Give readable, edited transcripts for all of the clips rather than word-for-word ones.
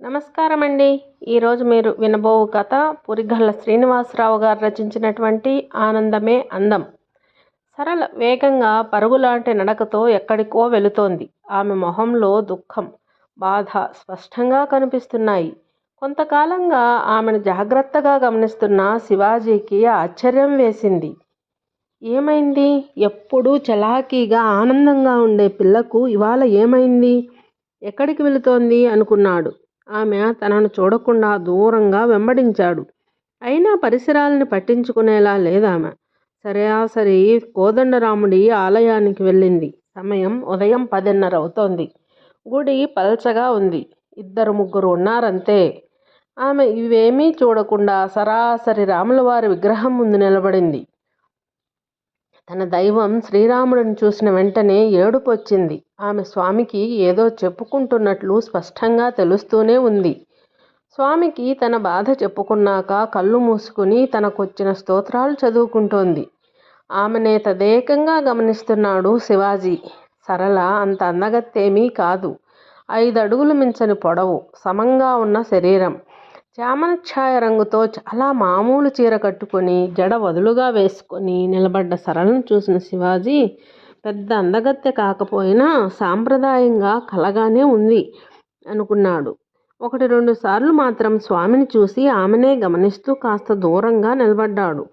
నమస్కారం అండి. ఈరోజు మీరు వినబోవు కథ పురిగళ్ళ శ్రీనివాసరావు గారు రచించినటువంటి ఆనందమే అందం. సరళ వేగంగా పరుగులాంటి నడకతో ఎక్కడికో వెళుతోంది. ఆమె మొహంలో దుఃఖం, బాధ స్పష్టంగా కనిపిస్తున్నాయి. కొంతకాలంగా ఆమెను జాగ్రత్తగా గమనిస్తున్న శివాజీకి ఆశ్చర్యం వేసింది. ఏమైంది? ఎప్పుడూ చలాకీగా ఆనందంగా ఉండే పిల్లకు ఇవాళ ఏమైంది? ఎక్కడికి వెళుతోంది అనుకున్నాడు. ఆమె తనను చూడకుండా దూరంగా వెంబడించాడు. అయినా పరిసరాలని పట్టించుకునేలా లేదామె. సరాసరి కోదండరాముడి ఆలయానికి వెళ్ళింది. సమయం ఉదయం 10:30 అవుతోంది. గుడి పల్చగా ఉంది. 2-3 ఉన్నారంతే. ఆమె ఇవేమీ చూడకుండా సరాసరి రాములవారి విగ్రహం ముందు నిలబడింది. తన దైవం శ్రీరాముడిని చూసిన వెంటనే ఏడుపు వచ్చింది. ఆమె స్వామికి ఏదో చెప్పుకుంటున్నట్లు స్పష్టంగా తెలుస్తూనే ఉంది. స్వామికి తన బాధ చెప్పుకున్నాక కళ్ళు మూసుకుని తనకొచ్చిన స్తోత్రాలు చదువుకుంటోంది. ఆమెనే తదేకంగా గమనిస్తున్నాడు శివాజీ. సరళ అంత అందగత్తేమీ కాదు. 5 అడుగులు మించని పొడవు, సమంగా ఉన్న శరీరం. చామన ఛాయ రంగుతో చాలా మామూలు చీర కట్టుకొని జడ వదులుగా వేసుకొని నిలబడ్డ సరళను చూసిన శివాజీ, పెద్ద అందగత్తె కాకపోయినా సాంప్రదాయంగా కలగానే ఉంది అనుకున్నాడు. 1-2 సార్లు మాత్రం స్వామిని చూసి ఆమెనే గమనిస్తూ కాస్త దూరంగా నిలబడ్డాడు.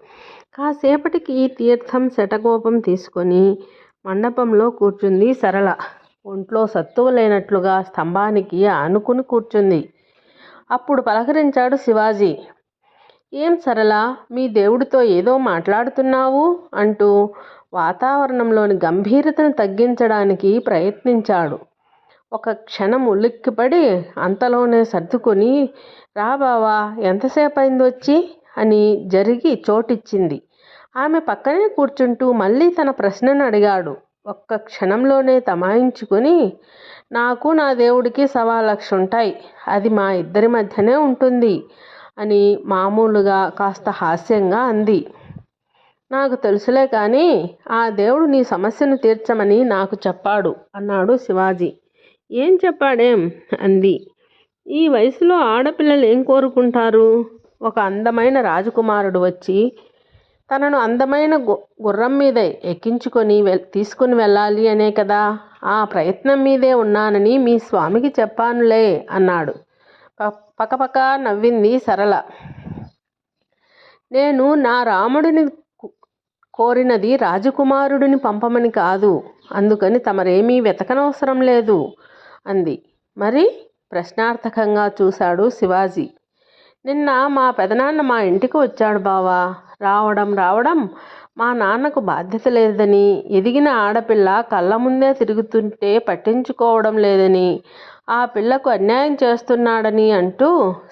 కాసేపటికి తీర్థం శటకోపం తీసుకొని మండపంలో కూర్చుంది సరళ. ఒంట్లో సత్తువ లేనట్లుగా స్తంభానికి ఆనుకుని కూర్చుంది. అప్పుడు పలకరించాడు శివాజీ. ఏం సరళ, మీ దేవుడితో ఏదో మాట్లాడుతున్నావు అంటూ వాతావరణంలోని గంభీరతను తగ్గించడానికి ప్రయత్నించాడు. ఒక క్షణం ఉలిక్కిపడి అంతలోనే సర్దుకొని, రా బావా, ఎంతసేపు అయిందొచ్చి అని జరిగి చోటిచ్చింది. ఆమె పక్కనే కూర్చుంటూ మళ్ళీ తన ప్రశ్నను అడిగాడు. ఒక్క క్షణంలోనే తమాయించుకుని, నాకు నా దేవుడికి 1,00,000 ఉంటాయి. అది మా ఇద్దరి మధ్యనే ఉంటుంది అని మామూలుగా కాస్త హాస్యంగా అంది. నాకు తెలుసులే కానీ ఆ దేవుడు నీ సమస్యను తీర్చమని నాకు చెప్పాడు అన్నాడు శివాజీ. ఏం చెప్పాడేం అంది. ఈ వయసులో ఆడపిల్లలు ఏం కోరుకుంటారు? ఒక అందమైన రాజకుమారుడు వచ్చి తనను అందమైన గుర్రం మీద ఎక్కించుకొని తీసుకుని వెళ్ళాలి అనే కదా. ఆ ప్రయత్నం మీదే ఉన్నానని మీ స్వామికి చెప్పానులే అన్నాడు. పకపక నవ్వింది సరళ. నేను నా రాముడిని కోరినది రాజకుమారుడిని పంపమని కాదు. అందుకని తమరేమీ వెతకనవసరం లేదు అంది. మరి? ప్రశ్నార్థకంగా చూశాడు శివాజీ. నిన్న మా పెదనాన్న మా ఇంటికి వచ్చాడు బావా. రావడం మా నాన్నకు బాధ్యత లేదని, ఎదిగిన ఆడపిల్ల కళ్ళ ముందే తిరుగుతుంటే పట్టించుకోవడం లేదని, ఆ పిల్లకు అన్యాయం చేస్తున్నాడని అంటూ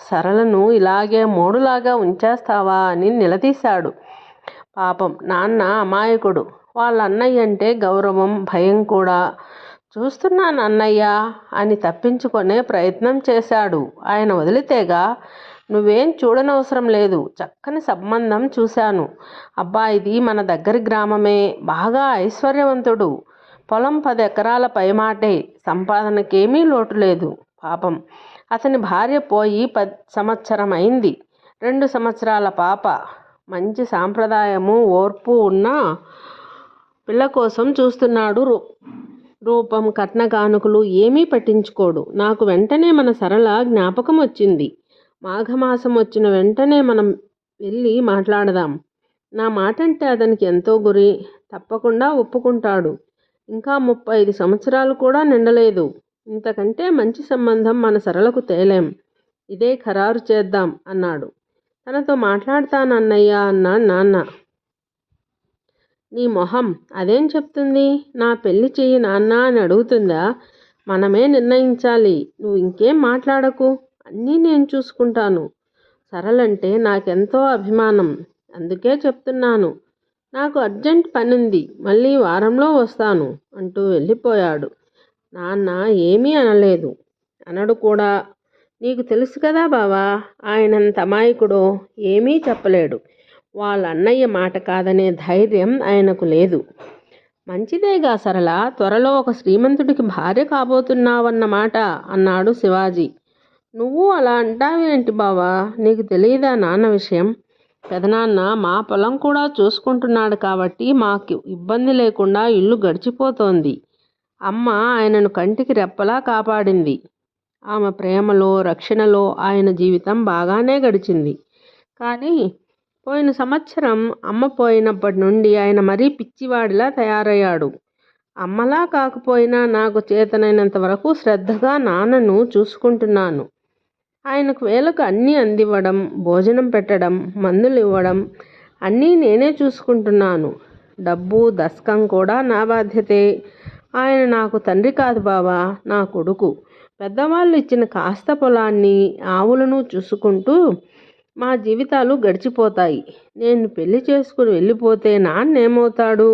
సరళను ఇలాగే మోడులాగా ఉంచేస్తావా అని నిలదీశాడు. పాపం నాన్న అమాయకుడు. వాళ్ళ అన్నయ్య అంటే గౌరవం, భయం కూడా. చూస్తున్నాను అన్నయ్య అని తప్పించుకునే ప్రయత్నం చేశాడు. ఆయన వదిలితేగా. నువ్వేం చూడనవసరం లేదు. చక్కని సంబంధం చూశాను. అబ్బాయిది మన దగ్గరి గ్రామమే. బాగా ఐశ్వర్యవంతుడు. పొలం 10 ఎకరాల పైమాటే. సంపాదనకేమీ లోటు లేదు. పాపం అతని భార్య పోయి 10 సంవత్సరం అయింది. 2 సంవత్సరాల పాప. మంచి సాంప్రదాయము, ఓర్పు ఉన్న పిల్ల కోసం చూస్తున్నాడు. రూపం, కట్న కానుకలు ఏమీ పట్టించుకోడు. నాకు వెంటనే మన సరళ జ్ఞాపకం వచ్చింది. మాఘమాసం వచ్చిన వెంటనే మనం వెళ్ళి మాట్లాడదాం. నా మాట అంటే అతనికి ఎంతో గురి. తప్పకుండా ఒప్పుకుంటాడు. ఇంకా 35 సంవత్సరాలు కూడా నిండలేదు. ఇంతకంటే మంచి సంబంధం మన సరళకు తేలేం. ఇదే ఖరారు చేద్దాం అన్నాడు. తనతో మాట్లాడతానన్నయ్య అన్నాడు నాన్న. నీ మొహం అదేం చెప్తుంది? నా పెళ్లి చెయ్యి నాన్న అని అడుగుతుందా? మనమే నిర్ణయించాలి. నువ్వు ఇంకేం మాట్లాడకు. అన్నీ నేను చూసుకుంటాను. సరళంటే నాకెంతో అభిమానం. అందుకే చెప్తున్నాను. నాకు అర్జెంట్ పనుంది. మళ్ళీ వారంలో వస్తాను అంటూ వెళ్ళిపోయాడు. నాన్న ఏమీ అనలేదు. అనడు కూడా. నీకు తెలుసు కదా బావా, ఆయనంత అమాయకుడో. ఏమీ చెప్పలేడు. వాళ్ళ అన్నయ్య మాట కాదనే ధైర్యం ఆయనకు లేదు. మంచిదేగా సరళ, త్వరలో ఒక శ్రీమంతుడికి భార్య కాబోతున్నావన్నమాట అన్నాడు శివాజీ. నువ్వు అలా అంటావేంటి బావా? నీకు తెలియదా నాన్న విషయం? పెదనాన్న మా పొలం కూడా చూసుకుంటున్నాడు కాబట్టి మాకు ఇబ్బంది లేకుండా ఇల్లు గడిచిపోతోంది. అమ్మ ఆయనను కంటికి రెప్పలా కాపాడింది. ఆమె ప్రేమలో రక్షణలో ఆయన జీవితం బాగానే గడిచింది. కానీ పోయిన సంవత్సరం అమ్మ పోయినప్పటి నుండి ఆయన మరీ పిచ్చివాడిలా తయారయ్యాడు. అమ్మలా కాకపోయినా నాకు చేతనైనంత వరకు శ్రద్ధగా నాన్నను చూసుకుంటున్నాను. ఆయనకు వేళకు అన్నీ అందివ్వడం, భోజనం పెట్టడం, మందులు ఇవ్వడం అన్నీ నేనే చూసుకుంటున్నాను. డబ్బు దస్కం కూడా నా బాధ్యతే. ఆయన నాకు తండ్రి కాదు బావా, నా కొడుకు. పెద్దవాళ్ళు ఇచ్చిన కాస్త పొలాన్ని ఆవులను చూసుకుంటూ మా జీవితాలు గడిచిపోతాయి. నేను పెళ్లి చేసుకుని వెళ్ళిపోతే నాన్నేమవుతాడు?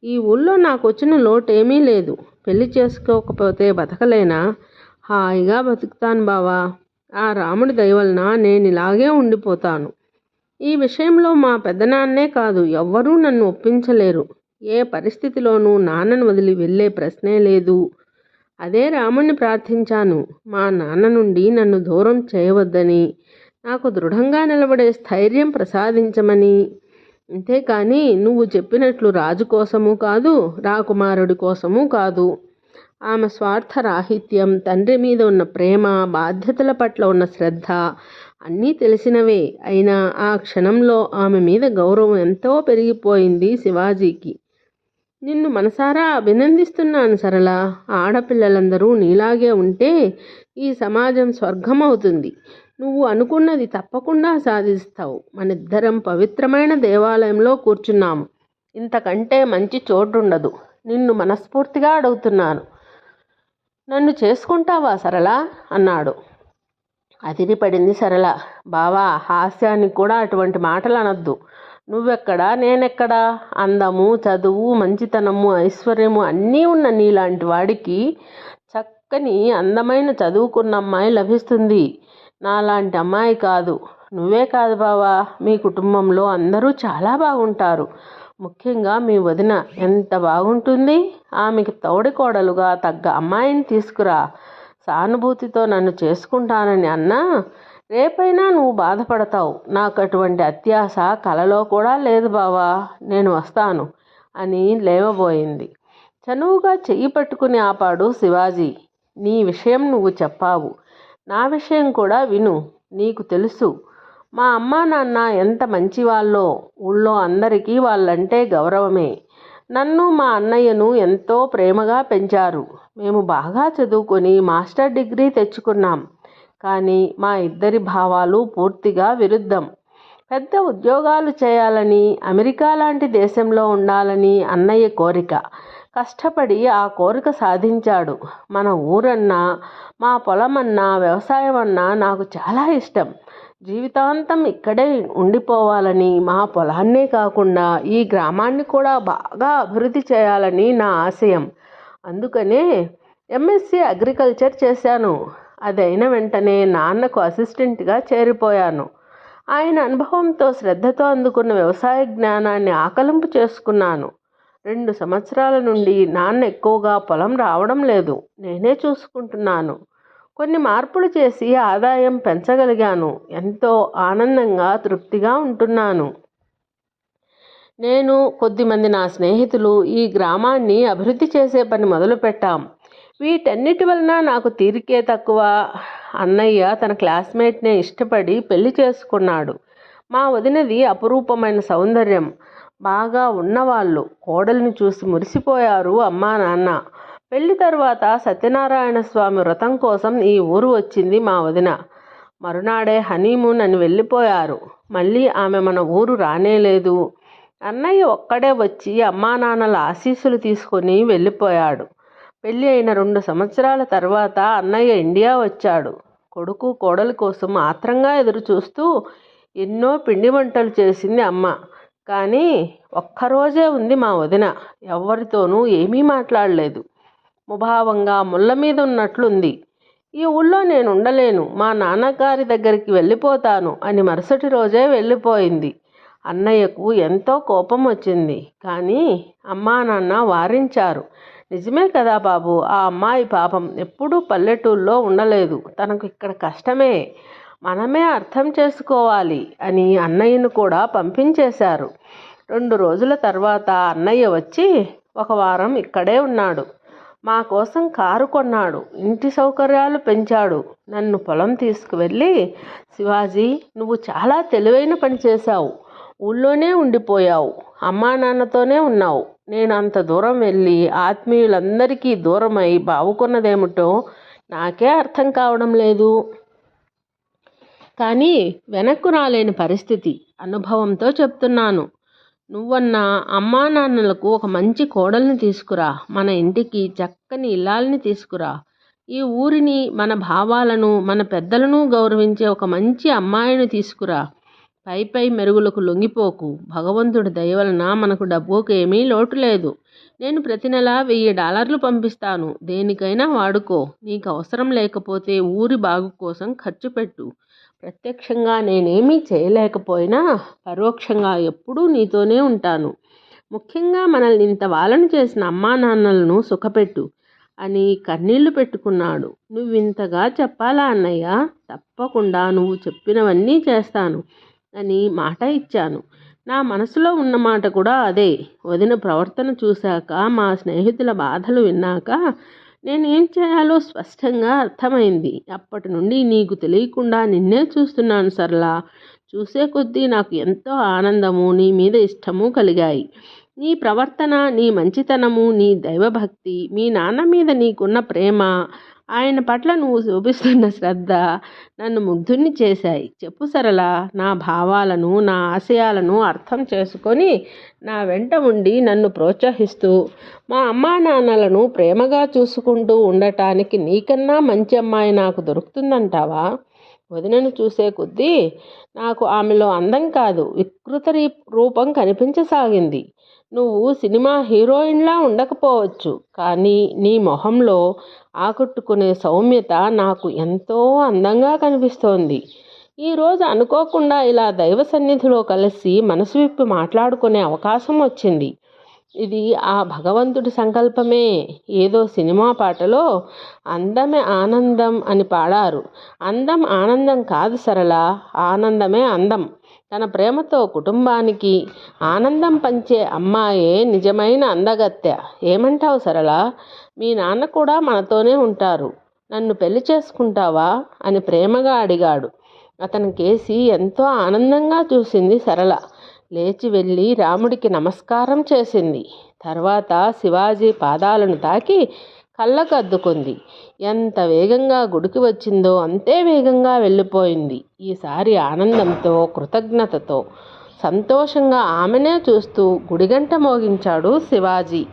ఈ ఊళ్ళో నాకు వచ్చిన లోటేమీ లేదు. పెళ్లి చేసుకోకపోతే బతకలేనా? హాయిగా బతుకుతాను బావా. ఆ రాముడి దయవలన నేను ఇలాగే ఉండిపోతాను. ఈ విషయంలో మా పెద్దనాన్నే కాదు ఎవ్వరూ నన్ను ఒప్పించలేరు. ఏ పరిస్థితిలోనూ నాన్నను వదిలి వెళ్ళే ప్రశ్నే లేదు. అదే రాముణ్ణి ప్రార్థించాను. మా నాన్న నుండి నన్ను దూరం చేయవద్దని, నాకు దృఢంగా నిలబడే స్థైర్యం ప్రసాదించమని. అంతేకాని నువ్వు చెప్పినట్లు రాజు కోసము కాదు, రాకుమారుడి కోసము కాదు. ఆమె స్వార్థ రాహిత్యం, తండ్రి మీద ఉన్న ప్రేమ, బాధ్యతల పట్ల ఉన్న శ్రద్ధ అన్నీ తెలిసినవే. అయినా ఆ క్షణంలో ఆమె మీద గౌరవం ఎంతో పెరిగిపోయింది శివాజీకి. నిన్ను మనసారా అభినందిస్తున్నాను సరళ. ఆడపిల్లలందరూ నీలాగే ఉంటే ఈ సమాజం స్వర్గం అవుతుంది. నువ్వు అనుకున్నది తప్పకుండా సాధిస్తావు. మనిద్దరం పవిత్రమైన దేవాలయంలో కూర్చున్నాము. ఇంతకంటే మంచి చోటుండదు. నిన్ను మనస్ఫూర్తిగా అడుగుతున్నాను. నన్ను చేసుకుంటావా సరళ అన్నాడు. అదిరిపడింది సరళ. బావా, హాస్యానికి కూడా అటువంటి మాటలు అనొద్దు. నువ్వెక్కడా నేనెక్కడా? అందము, చదువు, మంచితనము, ఐశ్వర్యము అన్నీ ఉన్న నీలాంటి వాడికి చక్కని అందమైన చదువుకున్న అమ్మాయి లభిస్తుంది. నాలాంటి అమ్మాయి కాదు. నువ్వే కాదు బావా, మీ కుటుంబంలో అందరూ చాలా బాగుంటారు. ముఖ్యంగా మీ వదిన ఎంత బాగుంటుంది. ఆమెకి తోడికోడలుగా తగ్గ అమ్మాయిని తీసుకురా. సానుభూతితో నన్ను చేసుకుంటానని అన్నా రేపైనా నువ్వు బాధపడతావు. నాకు అటువంటి అత్యాశ కలలో కూడా లేదు బావా. నేను వస్తాను అని లేవబోయింది. చనువుగా చెయ్యి పట్టుకుని ఆపాడు శివాజీ. నీ విషయం నువ్వు చెప్పావు. నా విషయం కూడా విను. నీకు తెలుసు మా అమ్మా నాన్న ఎంత మంచివాళ్ళో. ఊళ్ళో అందరికీ వాళ్ళంటే గౌరవమే. నన్ను మా అన్నయ్యను ఎంతో ప్రేమగా పెంచారు. మేము బాగా చదువుకొని మాస్టర్ డిగ్రీ తెచ్చుకున్నాం. కానీ మా ఇద్దరి భావాలు పూర్తిగా విరుద్ధం. పెద్ద ఉద్యోగాలు చేయాలని, అమెరికా లాంటి దేశంలో ఉండాలని అన్నయ్య కోరిక. కష్టపడి ఆ కోరిక సాధించాడు. మన ఊరన్నా, మా పొలమన్నా, వ్యవసాయం అన్నా నాకు చాలా ఇష్టం. జీవితాంతం ఇక్కడే ఉండిపోవాలని, మా పొలాన్నే కాకుండా ఈ గ్రామాన్ని కూడా బాగా అభివృద్ధి చేయాలని నా ఆశయం. అందుకనే ఎంఎస్సి అగ్రికల్చర్ చేశాను. అది అయిన వెంటనే నాన్నకు అసిస్టెంట్గా చేరిపోయాను. ఆయన అనుభవంతో శ్రద్ధతో అందుకున్న వ్యవసాయ జ్ఞానాన్ని ఆకలింపు చేసుకున్నాను. 2 సంవత్సరాల నుండి నాన్న ఎక్కువగా పొలం రావడం లేదు. నేనే చూసుకుంటున్నాను. కొన్ని మార్పులు చేసి ఆదాయం పెంచగలిగాను. ఎంతో ఆనందంగా తృప్తిగా ఉంటున్నాను. నేను, కొద్దిమంది నా స్నేహితులు ఈ గ్రామాన్ని అభివృద్ధి చేసే పని మొదలుపెట్టాం. వీటన్నిటి వలన నాకు తీరికే తక్కువ. అన్నయ్య తన క్లాస్మేట్నే ఇష్టపడి పెళ్లి చేసుకున్నాడు. మా వదినది అపురూపమైన సౌందర్యం. బాగా ఉన్నవాళ్ళు. కోడల్ని చూసి మురిసిపోయారు అమ్మా నాన్న. పెళ్లి తర్వాత సత్యనారాయణ స్వామి వ్రతం కోసం ఈ ఊరు వచ్చింది మా వదిన. మరునాడే హనీమూన్ అని వెళ్ళిపోయారు. మళ్ళీ ఆమె మన ఊరు రానేలేదు. అన్నయ్య ఒక్కడే వచ్చి అమ్మా నాన్నల ఆశీస్సులు తీసుకొని వెళ్ళిపోయాడు. పెళ్ళి అయిన 2 సంవత్సరాల తర్వాత అన్నయ్య ఇండియా వచ్చాడు. కొడుకు కోడలి కోసం ఆత్రంగా ఎదురు చూస్తూ ఎన్నో పిండి వంటలు చేసింది అమ్మ. కానీ ఒక్కరోజే ఉంది మా వదిన. ఎవ్వరితోనూ ఏమీ మాట్లాడలేదు. ముభావంగా ముళ్ళ మీద ఉన్నట్లుంది. ఈ ఊళ్ళో నేను ఉండలేను, మా నాన్నగారి దగ్గరికి వెళ్ళిపోతాను అని మరుసటి రోజే వెళ్ళిపోయింది. అన్నయ్యకు ఎంతో కోపం వచ్చింది. కానీ అమ్మా నాన్న వారించారు. నిజమే కదా బాబు, ఆ అమ్మాయి పాపం ఎప్పుడూ పల్లెటూళ్ళలో ఉండలేదు, తనకు ఇక్కడ కష్టమే, మనమే అర్థం చేసుకోవాలి అని అన్నయ్యను కూడా పంపించేశారు. 2 రోజుల తర్వాత అన్నయ్య వచ్చి 1 వారం ఇక్కడే ఉన్నాడు. మా కోసం కారు కొన్నాడు, ఇంటి సౌకర్యాలు పెంచాడు. నన్ను పొలం తీసుకువెళ్ళి, శివాజీ, నువ్వు చాలా తెలివైన పని చేశావు, ఊళ్ళోనే ఉండిపోయావు, అమ్మా నాన్నతోనే ఉన్నావు. నేను అంత దూరం వెళ్ళి ఆత్మీయులందరికీ దూరమై బావుకున్నదేమిటో నాకే అర్థం కావడం లేదు. కానీ వెనక్కు రాలేని పరిస్థితి, అనుభవంతో చెప్తున్నాను. నువ్వన్నా అమ్మా నాన్నలకు ఒక మంచి కోడల్ని తీసుకురా, మన ఇంటికి చక్కని ఇల్లాల్ని తీసుకురా, ఈ ఊరిని, మన భావాలను, మన పెద్దలను గౌరవించే ఒక మంచి అమ్మాయిని తీసుకురా. పై మెరుగులకు లొంగిపోకు. భగవంతుడి దయ వలన మనకు డబ్బుకు ఏమీ లోటు లేదు. నేను ప్రతి నెల $1000 పంపిస్తాను, దేనికైనా వాడుకో. నీకు అవసరం లేకపోతే ఊరి బాగు కోసం ఖర్చు పెట్టు. ప్రత్యక్షంగా నేనేమీ చేయలేకపోయినా పరోక్షంగా ఎప్పుడూ నీతోనే ఉంటాను. ముఖ్యంగా మనల్ని ఇంత వాళ్ళను చేసిన అమ్మా నాన్నలను సుఖపెట్టు అని కన్నీళ్లు పెట్టుకున్నాడు. నువ్వింతగా చెప్పాలా అన్నయ్య? తప్పకుండా నువ్వు చెప్పినవన్నీ చేస్తాను అని మాట ఇచ్చాను. నా మనసులో ఉన్న మాట కూడా అదే. వదిన ప్రవర్తన చూశాక, మా స్నేహితుల బాధలు విన్నాక నేనేం చేయాలో స్పష్టంగా అర్థమైంది. అప్పటి నుండి నీకు తెలియకుండా నిన్నే చూస్తున్నాను సరళా. చూసే కొద్దీ నాకు ఎంతో ఆనందము, నీ మీద ఇష్టము కలిగాయి. నీ ప్రవర్తన, నీ మంచితనము, నీ దైవభక్తి, మీ నాన్న మీద నీకున్న ప్రేమ, ఆయన పట్ల నువ్వు చూపిస్తున్న శ్రద్ధ నన్ను ముగ్ధుణ్ణి చేశాయి. చెప్పు సరళ, నా భావాలను, నా ఆశయాలను అర్థం చేసుకొని నా వెంట ఉండి నన్ను ప్రోత్సహిస్తూ మా అమ్మా నాన్నలను ప్రేమగా చూసుకుంటూ ఉండటానికి నీకన్నా మంచి అమ్మాయి నాకు దొరుకుతుందంటావా? వదినను చూసే కొద్దీ నాకు ఆమెలో అందం కాదు, వికృత రూపం కనిపించసాగింది. నువ్వు సినిమా హీరోయిన్లా ఉండకపోవచ్చు, కానీ నీ మొహంలో ఆకట్టుకునే సౌమ్యత నాకు ఎంతో అందంగా కనిపిస్తోంది. ఈరోజు అనుకోకుండా ఇలా దైవ సన్నిధిలో కలిసి మనసు విప్పి మాట్లాడుకునే అవకాశం వచ్చింది. ఇది ఆ భగవంతుడి సంకల్పమే. ఏదో సినిమా పాటలో అందమే ఆనందం అని పాడారు. అందం ఆనందం కాదు సరళ, ఆనందమే అందం. తన ప్రేమతో కుటుంబానికి ఆనందం పంచే అమ్మాయే నిజమైన అందగత్తె. ఏమంటావు సరళ? మీ నాన్న కూడా మనతోనే ఉంటారు, నన్ను పెళ్లి చేసుకుంటావా అని ప్రేమగా అడిగాడు. అతని కేసి ఎంతో ఆనందంగా చూసింది సరళ. లేచి వెళ్ళి రాముడికి నమస్కారం చేసింది. తర్వాత శివాజీ పాదాలను తాకి కళ్ళకు అద్దుకుంది. ఎంత వేగంగా గుడికి వచ్చిందో అంతే వేగంగా వెళ్ళిపోయింది. ఈసారి ఆనందంతో, కృతజ్ఞతతో, సంతోషంగా ఆమెనే చూస్తూ గుడిగంట మోగించాడు శివాజీ.